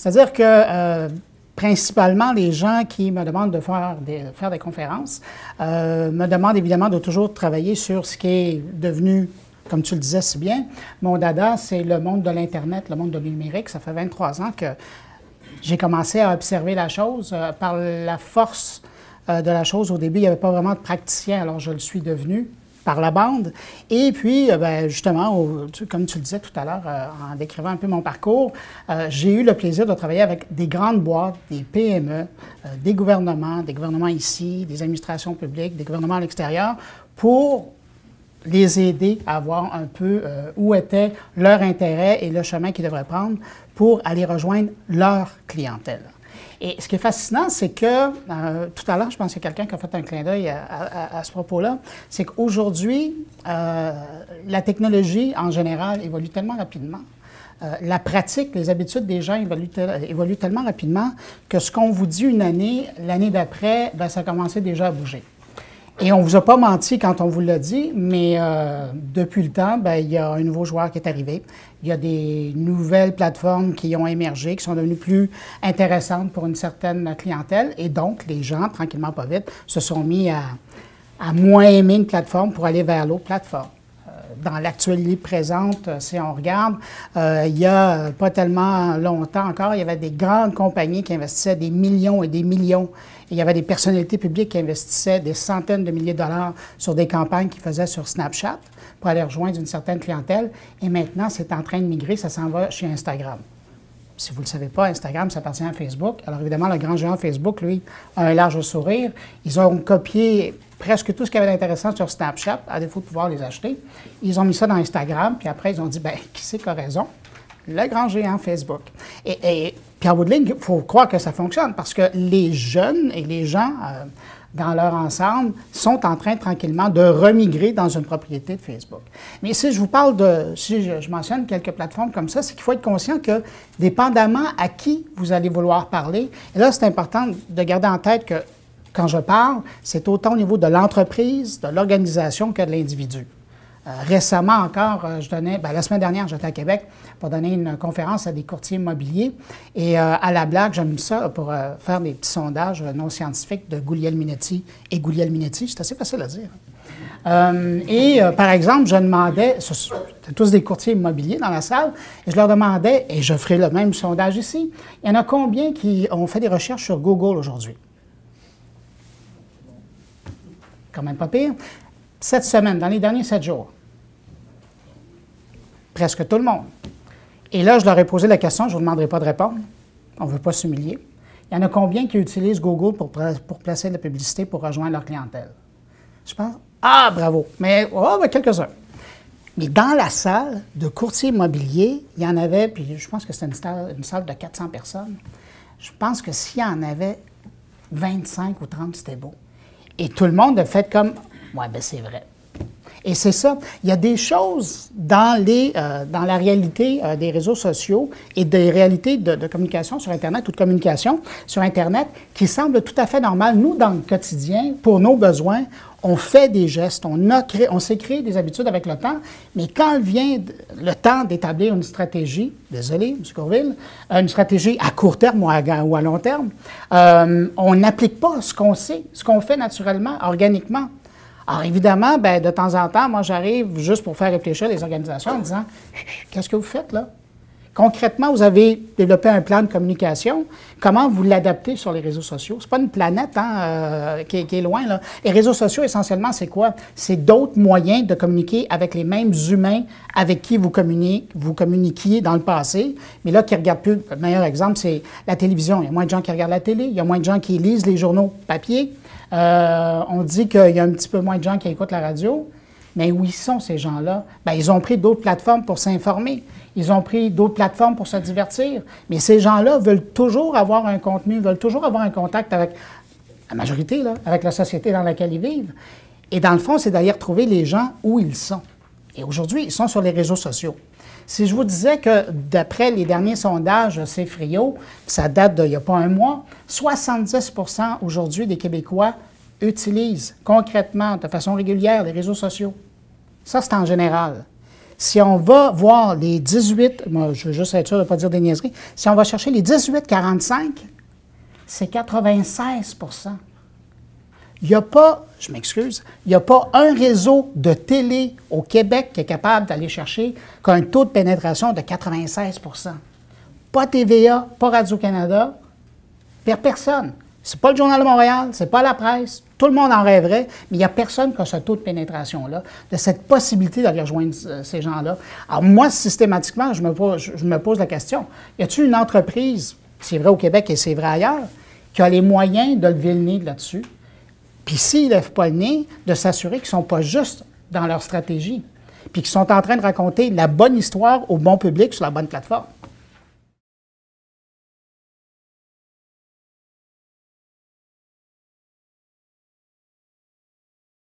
C'est-à-dire que principalement, les gens qui me demandent de faire des conférences me demandent évidemment de toujours travailler sur ce qui est devenu, comme tu le disais si bien, mon dada, c'est le monde de l'Internet, le monde de numérique. Ça fait 23 ans que j'ai commencé à observer la chose par la force de la chose. Au début, il n'y avait pas vraiment de praticien, alors je le suis devenu par la bande. Et puis, justement, comme tu le disais tout à l'heure, en décrivant un peu mon parcours, j'ai eu le plaisir de travailler avec des grandes boîtes, des PME, des gouvernements ici, des administrations publiques, des gouvernements à l'extérieur, pour les aider à voir un peu où était leur intérêt et le chemin qu'ils devraient prendre pour aller rejoindre leur clientèle. Et ce qui est fascinant, c'est que, tout à l'heure, je pense qu'il y a quelqu'un qui a fait un clin d'œil à ce propos-là, c'est qu'aujourd'hui, la technologie, en général, évolue tellement rapidement. La pratique, les habitudes des gens évoluent tellement rapidement que ce qu'on vous dit une année, l'année d'après, bien, ça a commencé déjà à bouger. Et on ne vous a pas menti quand on vous l'a dit, mais depuis le temps, bien, il y a un nouveau joueur qui est arrivé. Il y a des nouvelles plateformes qui ont émergé, qui sont devenues plus intéressantes pour une certaine clientèle. Et donc, les gens, tranquillement, pas vite, se sont mis à moins aimer une plateforme pour aller vers l'autre plateforme. Dans l'actualité présente, si on regarde, il y a pas tellement longtemps encore, il y avait des grandes compagnies qui investissaient des millions et des millions. Et il y avait des personnalités publiques qui investissaient des centaines de milliers de dollars sur des campagnes qu'ils faisaient sur Snapchat pour aller rejoindre une certaine clientèle. Et maintenant, c'est en train de migrer, ça s'en va chez Instagram. Si vous ne le savez pas, Instagram, ça appartient à Facebook. Alors évidemment, le grand géant Facebook, lui, a un large sourire. Ils ont copié presque tout ce qu'il y avait d'intéressant sur Snapchat, à défaut de pouvoir les acheter. Ils ont mis ça dans Instagram, puis après, ils ont dit, bien, qui c'est qui a raison? Le grand géant Facebook. Et puis en bout de ligne, il faut croire que ça fonctionne, parce que les jeunes et les gens, dans leur ensemble, sont en train tranquillement de remigrer dans une propriété de Facebook. Mais si je vous parle si je mentionne quelques plateformes comme ça, c'est qu'il faut être conscient que, dépendamment à qui vous allez vouloir parler, et là, c'est important de garder en tête que quand je parle, c'est autant au niveau de l'entreprise, de l'organisation que de l'individu. Récemment encore, la semaine dernière, j'étais à Québec pour donner une conférence à des courtiers immobiliers. Et à la blague, j'ai mis ça pour faire des petits sondages non scientifiques de Guglielminetti et Guglielminetti. C'est assez facile à dire. Par exemple, je demandais, c'était tous des courtiers immobiliers dans la salle, et je leur demandais, et je ferai le même sondage ici, il y en a combien qui ont fait des recherches sur Google aujourd'hui? Quand même pas pire. Cette semaine, dans les derniers 7 jours, presque tout le monde. Et là, je leur ai posé la question, je ne vous demanderai pas de répondre. On ne veut pas s'humilier. Il y en a combien qui utilisent Google pour placer de la publicité pour rejoindre leur clientèle? Je pense, bravo. Mais, quelques-uns. Mais dans la salle de courtier immobilier, il y en avait, puis je pense que c'était une salle de 400 personnes. Je pense que s'il y en avait 25 ou 30, c'était beau. Et tout le monde a fait comme, ouais, bien, c'est vrai. Et c'est ça. Il y a des choses dans la réalité des réseaux sociaux et des réalités de communication sur Internet ou de communication sur Internet qui semblent tout à fait normales. Nous, dans le quotidien, pour nos besoins, on fait des gestes, on s'est créé des habitudes avec le temps, mais quand vient le temps d'établir une stratégie, désolé, M. Courville, une stratégie à court terme ou à long terme, on n'applique pas ce qu'on sait, ce qu'on fait naturellement, organiquement. Alors, évidemment, bien, de temps en temps, moi, j'arrive juste pour faire réfléchir les organisations en disant « Qu'est-ce que vous faites, là? » Concrètement, vous avez développé un plan de communication. Comment vous l'adaptez sur les réseaux sociaux? C'est pas une planète qui est loin, là. Les réseaux sociaux, essentiellement, c'est quoi? C'est d'autres moyens de communiquer avec les mêmes humains avec qui vous communiquiez dans le passé, mais là, qui ne regardent plus. Le meilleur exemple, c'est la télévision. Il y a moins de gens qui regardent la télé, il y a moins de gens qui lisent les journaux papier. On dit qu'il y a un petit peu moins de gens qui écoutent la radio. Mais où ils sont, ces gens-là? Bien, ils ont pris d'autres plateformes pour s'informer. Ils ont pris d'autres plateformes pour se divertir. Mais ces gens-là veulent toujours avoir un contenu, veulent toujours avoir un contact avec la majorité, là, avec la société dans laquelle ils vivent. Et dans le fond, c'est d'aller retrouver les gens où ils sont. Et aujourd'hui, ils sont sur les réseaux sociaux. Si je vous disais que, d'après les derniers sondages CFRIO, ça date d'il n'y a pas un mois, 70 % aujourd'hui des Québécois utilisent concrètement, de façon régulière, les réseaux sociaux. Ça, c'est en général. si on va voir les 18, moi, je veux juste être sûr de ne pas dire des niaiseries, si on va chercher les 18-45, c'est 96 %. Il n'y a pas, je m'excuse, il n'y a pas un réseau de télé au Québec qui est capable d'aller chercher qu'un taux de pénétration de 96 %. Pas TVA, pas Radio-Canada, personne. C'est pas le Journal de Montréal, c'est pas la presse, tout le monde en rêverait, mais il n'y a personne qui a ce taux de pénétration-là, de cette possibilité d'aller rejoindre ces gens-là. Alors moi, systématiquement, je me pose la question, y a-t-il une entreprise, c'est vrai au Québec et c'est vrai ailleurs, qui a les moyens de lever le nez là-dessus? Puis s'ils ne lèvent pas le nez, de s'assurer qu'ils ne sont pas juste dans leur stratégie, puis qu'ils sont en train de raconter la bonne histoire au bon public sur la bonne plateforme.